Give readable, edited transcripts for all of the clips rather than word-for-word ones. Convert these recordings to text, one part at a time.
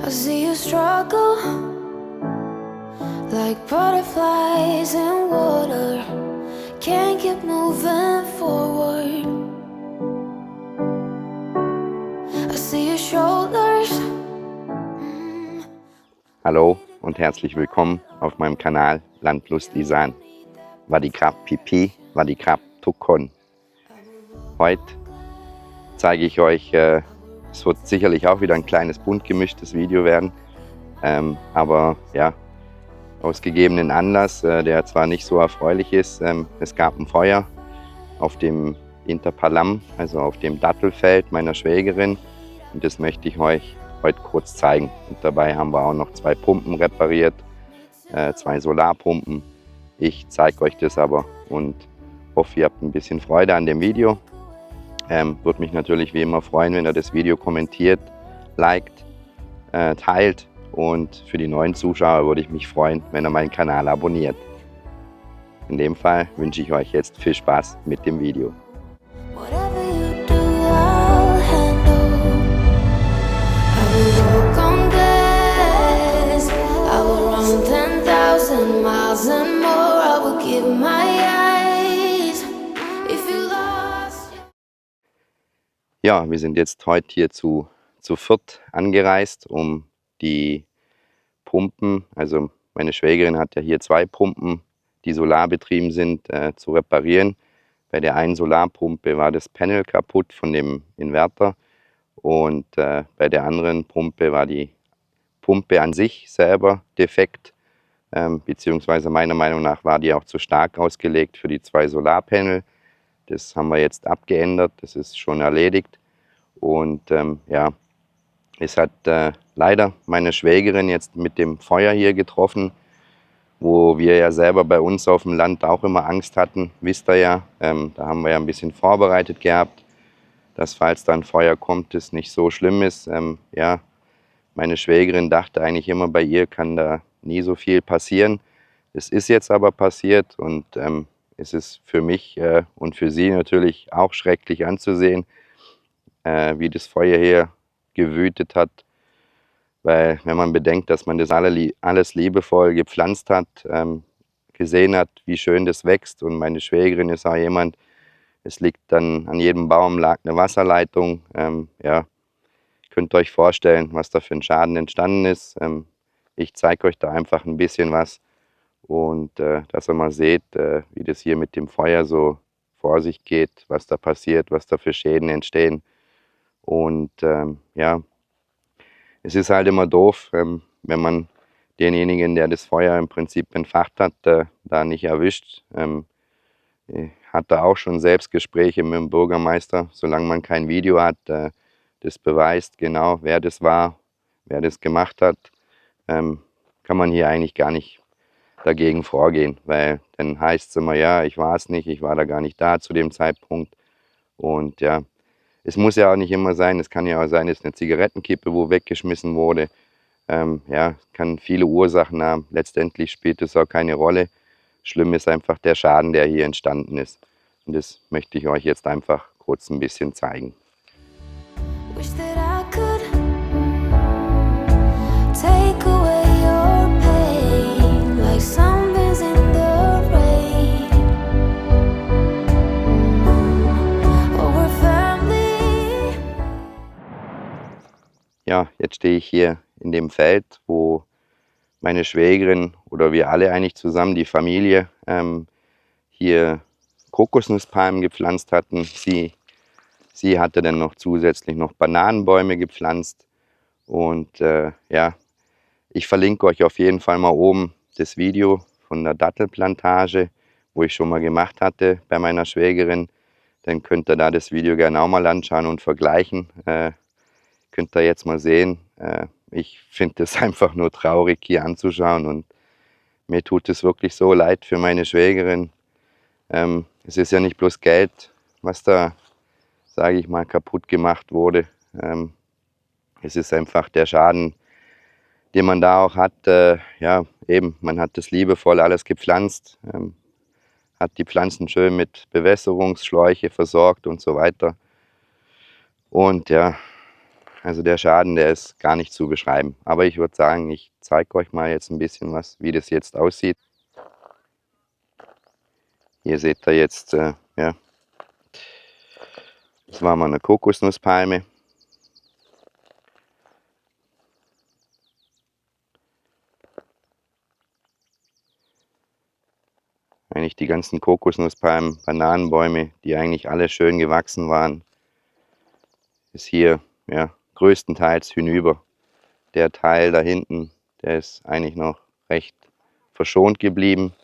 I see you struggle like butterflies in water, can't keep moving forward. I see your shoulders. Hallo und herzlich willkommen auf meinem Kanal Landlust Isan. Vadikrab Pipi, Vadikrab Tukon. Heute zeige ich euch, es wird sicherlich auch wieder ein kleines bunt gemischtes Video werden, aber ja, aus gegebenen Anlass, der zwar nicht so erfreulich ist. Es gab ein Feuer auf dem Interpalam, also auf dem Dattelfeld meiner Schwägerin, und das möchte ich euch heute kurz zeigen. Und dabei haben wir auch noch 2 Pumpen repariert, 2 Solarpumpen. Ich zeige euch das aber und hoffe, ihr habt ein bisschen Freude an dem Video. Würde mich natürlich wie immer freuen, wenn ihr das Video kommentiert, liked, teilt, und für die neuen Zuschauer würde ich mich freuen, wenn ihr meinen Kanal abonniert. In dem Fall wünsche ich euch jetzt viel Spaß mit dem Video. Whatever you do, I'll handle. I will walk on glass. I will run 10,000 miles and more. I will give my eyes. If you lost. Ja, wir sind jetzt heute hier zu viert angereist, um die Pumpen, also meine Schwägerin hat ja hier 2 Pumpen, die solarbetrieben sind, zu reparieren. Bei der einen Solarpumpe war das Panel kaputt von dem Inverter, und bei der anderen Pumpe war die Pumpe an sich selber defekt, beziehungsweise meiner Meinung nach war die auch zu stark ausgelegt für die 2 Solarpanel. Das haben wir jetzt abgeändert, das ist schon erledigt, und ja, es hat leider meine Schwägerin jetzt mit dem Feuer hier getroffen, wo wir ja selber bei uns auf dem Land auch immer Angst hatten, wisst ihr ja. Da haben wir ja ein bisschen vorbereitet gehabt, dass, falls da ein Feuer kommt, es nicht so schlimm ist. Ja, meine Schwägerin dachte eigentlich immer, bei ihr kann da nie so viel passieren. Es ist jetzt aber passiert, und es ist für mich und für sie natürlich auch schrecklich anzusehen, wie das Feuer hier gewütet hat. Weil, wenn man bedenkt, dass man das alles liebevoll gepflanzt hat, gesehen hat, wie schön das wächst, und meine Schwägerin ist auch jemand, es liegt dann an jedem Baum lag eine Wasserleitung. Ja, könnt ihr euch vorstellen, was da für ein Schaden entstanden ist. Ich zeige euch da einfach ein bisschen was, und dass ihr mal seht, wie das hier mit dem Feuer so vor sich geht, was da passiert, was da für Schäden entstehen. Und ja, es ist halt immer doof, wenn man denjenigen, der das Feuer im Prinzip entfacht hat, da nicht erwischt. Ich hatte auch schon Selbstgespräche mit dem Bürgermeister, solange man kein Video hat, das beweist genau, wer das war, wer das gemacht hat, kann man hier eigentlich gar nicht dagegen vorgehen, weil dann heißt es immer, ja, ich war es nicht, ich war da gar nicht da zu dem Zeitpunkt. Und ja, es muss ja auch nicht immer sein, es kann ja auch sein, es ist eine Zigarettenkippe, wo weggeschmissen wurde. Ja, kann viele Ursachen haben. Letztendlich spielt es auch keine Rolle. Schlimm ist einfach der Schaden, der hier entstanden ist. Und das möchte ich euch jetzt einfach kurz ein bisschen zeigen. Wish that I could take away your pain like sunbeams in the rain. Oh, we're family. Ja, jetzt stehe ich hier in dem Feld, wo meine Schwägerin oder wir alle eigentlich zusammen, die Familie, hier Kokosnusspalmen gepflanzt hatten. Sie hatte dann noch zusätzlich noch Bananenbäume gepflanzt, und ja, ich verlinke euch auf jeden Fall mal oben das Video von der Dattelplantage, wo ich schon mal gemacht hatte bei meiner Schwägerin. Dann könnt ihr da das Video gerne auch mal anschauen und vergleichen. Könnt ihr jetzt mal sehen. Ich finde es einfach nur traurig hier anzuschauen, und mir tut es wirklich so leid für meine Schwägerin. Es ist ja nicht bloß Geld, was da, sage ich mal, kaputt gemacht wurde. Es ist einfach der Schaden, den man da auch hat. Ja, eben, man hat das liebevoll alles gepflanzt, hat die Pflanzen schön mit Bewässerungsschläuche versorgt und so weiter. Und ja, Also der Schaden, der ist gar nicht zu beschreiben. Aber ich würde sagen, ich zeige euch mal jetzt ein bisschen was, wie das jetzt aussieht. Hier seht ihr jetzt, ja, das war mal eine Kokosnusspalme. Eigentlich die ganzen Kokosnusspalmen, Bananenbäume, die eigentlich alle schön gewachsen waren, ist hier ja größtenteils hinüber. Der Teil da hinten, der ist eigentlich noch recht verschont geblieben.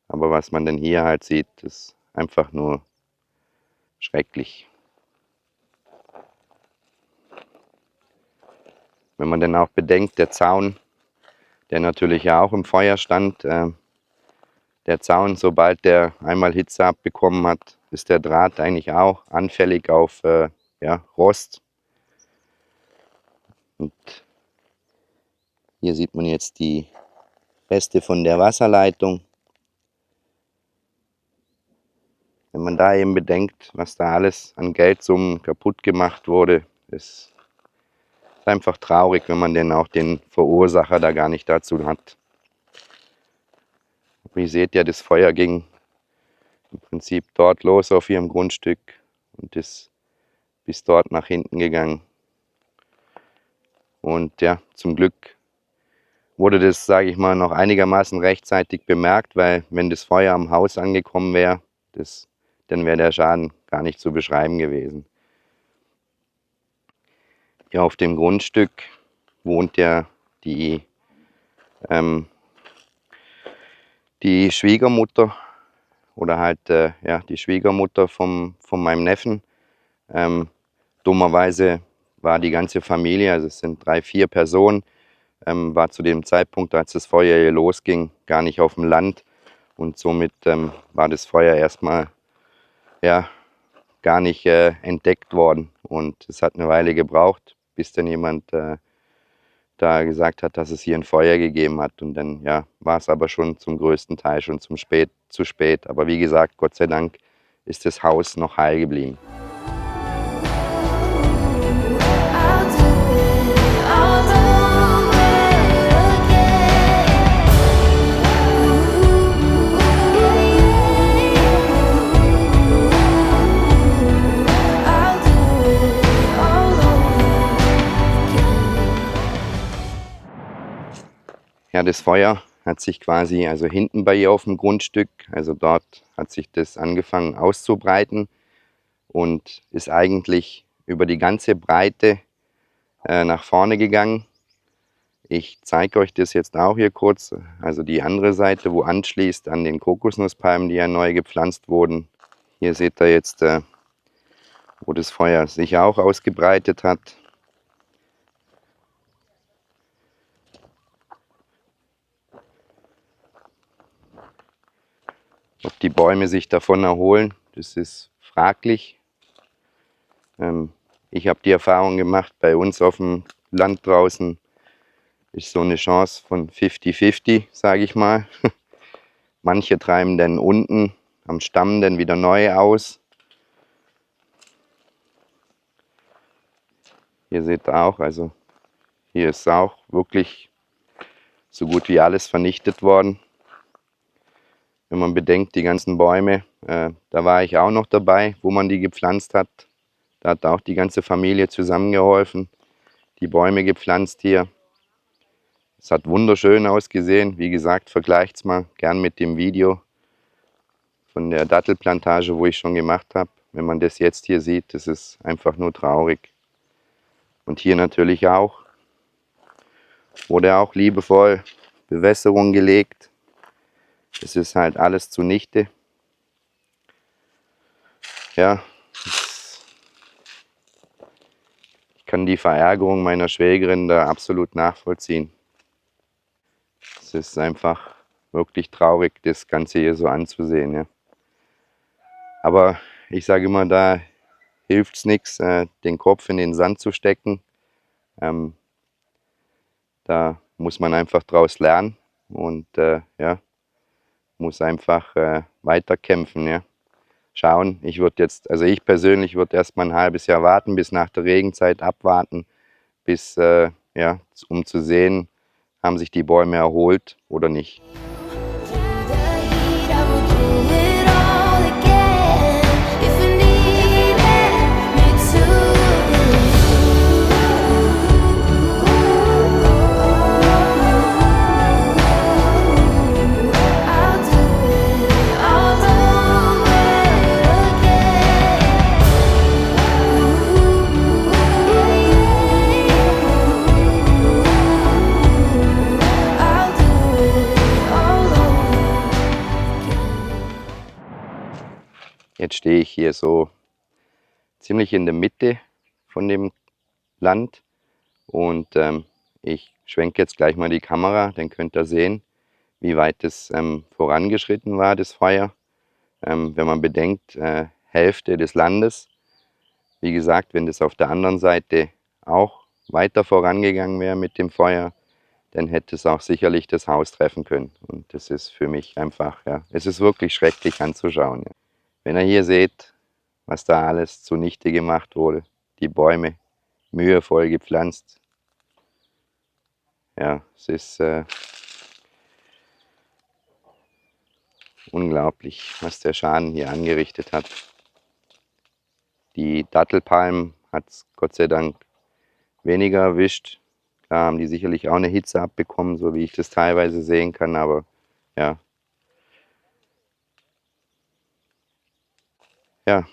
Aber was man denn hier halt sieht, ist einfach nur schrecklich. Wenn man dann auch bedenkt, der Zaun, der natürlich ja auch im Feuer stand, der Zaun, sobald der einmal Hitze abbekommen hat, ist der Draht eigentlich auch anfällig auf ja, Rost. Und hier sieht man jetzt die Reste von der Wasserleitung. Wenn man da eben bedenkt, was da alles an Geldsummen kaputt gemacht wurde, ist einfach traurig, wenn man denn auch den Verursacher da gar nicht dazu hat. Wie ihr seht ja, das Feuer ging im Prinzip dort los auf ihrem Grundstück und ist bis dort nach hinten gegangen. Und ja, zum Glück wurde das, sage ich mal, noch einigermaßen rechtzeitig bemerkt, weil wenn das Feuer am Haus angekommen wäre, dann wäre der Schaden gar nicht zu beschreiben gewesen. Hier auf dem Grundstück wohnt ja die Schwiegermutter oder halt ja, die Schwiegermutter von meinem Neffen. Dummerweise war die ganze Familie, also es sind 3, 4 Personen, war zu dem Zeitpunkt, als das Feuer hier losging, gar nicht auf dem Land und somit war das Feuer erstmal ja, gar nicht entdeckt worden und es hat eine Weile gebraucht, bis dann jemand da gesagt hat, dass es hier ein Feuer gegeben hat und dann ja, war es aber schon zum größten Teil schon zu spät. Aber wie gesagt, Gott sei Dank ist das Haus noch heil geblieben. I'll do it all over again. I'll do it all over again. Ja, das Feuer hat sich quasi, also hinten bei ihr auf dem Grundstück, also dort hat sich das angefangen auszubreiten und ist eigentlich über die ganze Breite nach vorne gegangen. Ich zeige euch das jetzt auch hier kurz, also die andere Seite, wo anschließt an den Kokosnusspalmen, die ja neu gepflanzt wurden. Hier seht ihr jetzt, wo das Feuer sich auch ausgebreitet hat. Ob die Bäume sich davon erholen, das ist fraglich. Ich habe die Erfahrung gemacht, bei uns auf dem Land draußen ist so eine Chance von 50-50, sage ich mal. Manche treiben dann unten am Stamm dann wieder neu aus. Hier seht ihr auch, also hier ist auch wirklich so gut wie alles vernichtet worden. Wenn man bedenkt, die ganzen Bäume, da war ich auch noch dabei, wo man die gepflanzt hat. Da hat auch die ganze Familie zusammengeholfen, die Bäume gepflanzt hier. Es hat wunderschön ausgesehen. Wie gesagt, vergleicht es mal gern mit dem Video von der Dattelplantage, wo ich schon gemacht habe. Wenn man das jetzt hier sieht, das ist einfach nur traurig. Und hier natürlich auch. Wurde auch liebevoll Bewässerung gelegt. Es ist halt alles zunichte. Ja, ich kann die Verärgerung meiner Schwägerin da absolut nachvollziehen. Es ist einfach wirklich traurig, das Ganze hier so anzusehen. Ja. Aber ich sage immer, da hilft es nichts, den Kopf in den Sand zu stecken. Da muss man einfach draus lernen und ja, muss einfach weiter kämpfen. Ja. schauen. Ich persönlich würde erstmal ein halbes Jahr warten, bis nach der Regenzeit abwarten, um zu sehen, haben sich die Bäume erholt oder nicht. Jetzt stehe ich hier so ziemlich in der Mitte von dem Land und ich schwenke jetzt gleich mal die Kamera, dann könnt ihr sehen, wie weit es vorangeschritten war, das Feuer. Wenn man bedenkt, Hälfte des Landes. Wie gesagt, wenn das auf der anderen Seite auch weiter vorangegangen wäre mit dem Feuer, dann hätte es auch sicherlich das Haus treffen können. Und das ist für mich einfach, ja, es ist wirklich schrecklich anzuschauen. Ja. Wenn ihr hier seht, was da alles zunichte gemacht wurde, die Bäume mühevoll gepflanzt. Ja, es ist unglaublich, was der Schaden hier angerichtet hat. Die Dattelpalmen hat es Gott sei Dank weniger erwischt. Klar haben die sicherlich auch eine Hitze abbekommen, so wie ich das teilweise sehen kann, aber ja. Ja,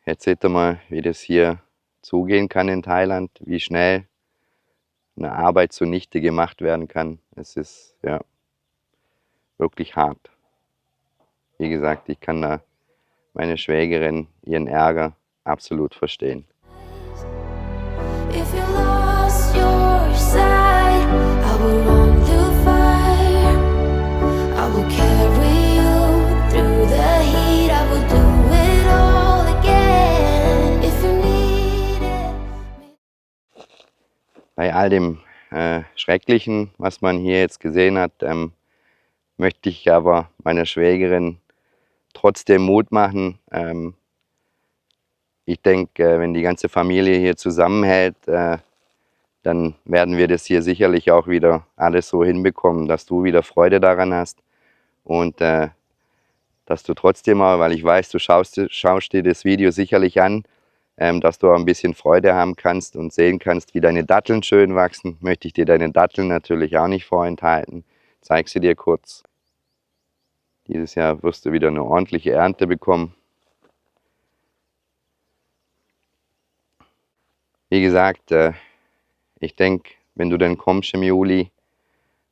jetzt seht ihr mal, wie das hier zugehen kann in Thailand, wie schnell eine Arbeit zunichte gemacht werden kann. Es ist ja wirklich hart. Wie gesagt, ich kann da meine Schwägerin, ihren Ärger absolut verstehen. If you lost your sight, I will run through fire. I will carry you through the heat. I will do it all again. If you need it. Bei all dem Schrecklichen, was man hier jetzt gesehen hat, möchte ich aber meiner Schwägerin trotzdem Mut machen. Ich denke, wenn die ganze Familie hier zusammenhält, dann werden wir das hier sicherlich auch wieder alles so hinbekommen, dass du wieder Freude daran hast und dass du trotzdem mal, weil ich weiß, du schaust dir das Video sicherlich an, dass du auch ein bisschen Freude haben kannst und sehen kannst, wie deine Datteln schön wachsen. Möchte ich dir deine Datteln natürlich auch nicht vorenthalten. Zeig sie dir kurz. Dieses Jahr wirst du wieder eine ordentliche Ernte bekommen. Wie gesagt, ich denke, wenn du dann kommst im Juli,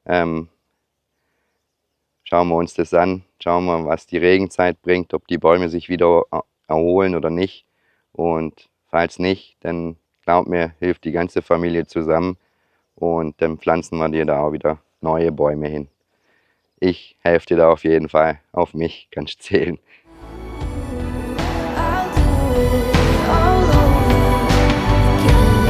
schauen wir uns das an, schauen wir, was die Regenzeit bringt, ob die Bäume sich wieder erholen oder nicht. Und falls nicht, dann glaub mir, hilft die ganze Familie zusammen und dann pflanzen wir dir da auch wieder neue Bäume hin. Ich helfe dir da auf jeden Fall, auf mich kannst du zählen. I'll do it all over again.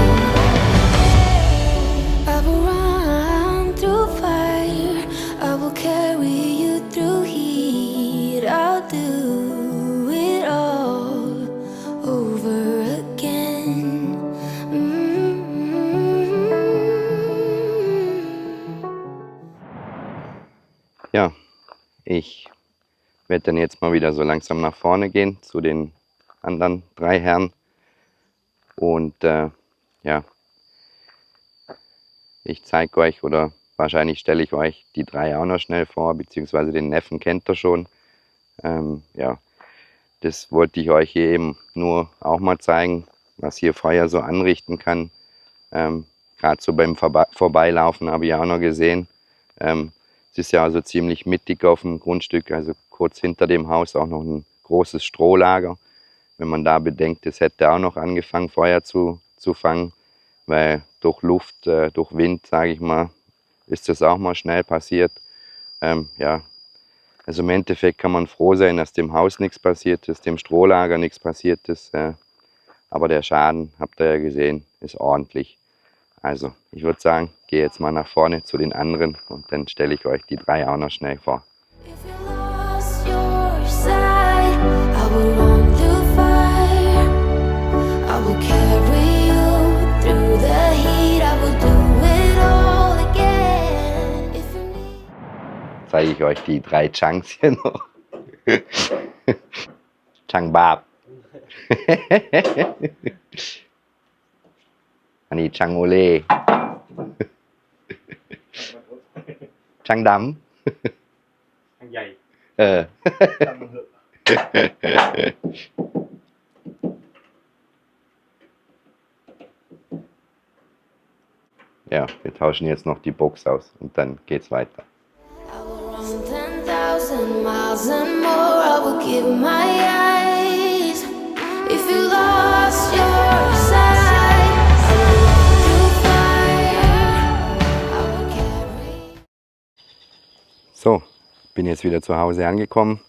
I will run through fire. I will carry you through heat. I'll do it all over again. Ja, ich werde dann jetzt mal wieder so langsam nach vorne gehen zu den anderen 3 Herren. Und ja, ich zeige euch oder wahrscheinlich stelle ich euch die 3 auch noch schnell vor, beziehungsweise den Neffen kennt ihr schon. Ja, das wollte ich euch hier eben nur auch mal zeigen, was hier Feuer so anrichten kann. Gerade so beim Vorbeilaufen habe ich auch noch gesehen. Es ist ja also ziemlich mittig auf dem Grundstück, also kurz hinter dem Haus auch noch ein großes Strohlager. Wenn man da bedenkt, es hätte auch noch angefangen Feuer zu fangen, weil durch Luft, durch Wind, sage ich mal, ist das auch mal schnell passiert. Ja, also im Endeffekt kann man froh sein, dass dem Haus nichts passiert ist, dem Strohlager nichts passiert ist. Aber der Schaden, habt ihr ja gesehen, ist ordentlich. Also, ich würde sagen, gehe jetzt mal nach vorne zu den anderen und dann stelle ich euch die 3 auch noch schnell vor. If you lost your sight, I will run zeige ich euch die 3 Changs hier noch. Changbab. Ani Changole. Changdam. ทางใหญ่ Äh. ทางมันเหอะ Ja, wir tauschen jetzt noch die Box aus und dann geht's weiter. I will run 10,000 miles and more. I will give my eyes. If you lost your sight, I will run through fire. I will carry. So, bin jetzt wieder zu Hause angekommen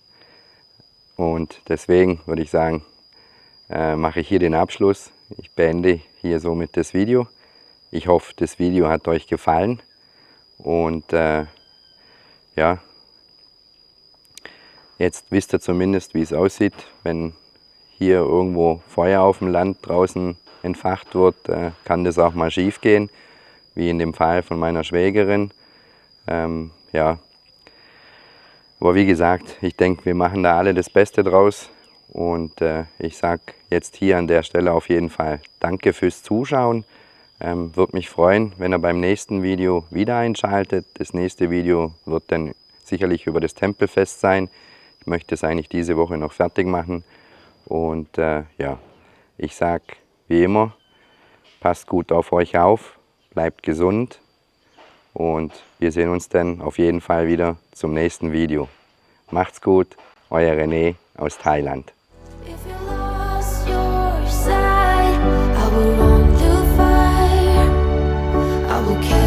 und deswegen würde ich sagen, mache ich hier den Abschluss. Ich beende hier somit das Video. Ich hoffe, das Video hat euch gefallen und ja, jetzt wisst ihr zumindest, wie es aussieht, wenn hier irgendwo Feuer auf dem Land draußen entfacht wird, kann das auch mal schief gehen, wie in dem Fall von meiner Schwägerin. Ja, aber wie gesagt, ich denke, wir machen da alle das Beste draus und ich sage jetzt hier an der Stelle auf jeden Fall danke fürs Zuschauen. Würde mich freuen, wenn ihr beim nächsten Video wieder einschaltet. Das nächste Video wird dann sicherlich über das Tempelfest sein. Ich möchte es eigentlich diese Woche noch fertig machen. Und ja, ich sage wie immer, passt gut auf euch auf, bleibt gesund und wir sehen uns dann auf jeden Fall wieder zum nächsten Video. Macht's gut, euer René aus Thailand. If you lost your sight, I will run through fire. I will carry.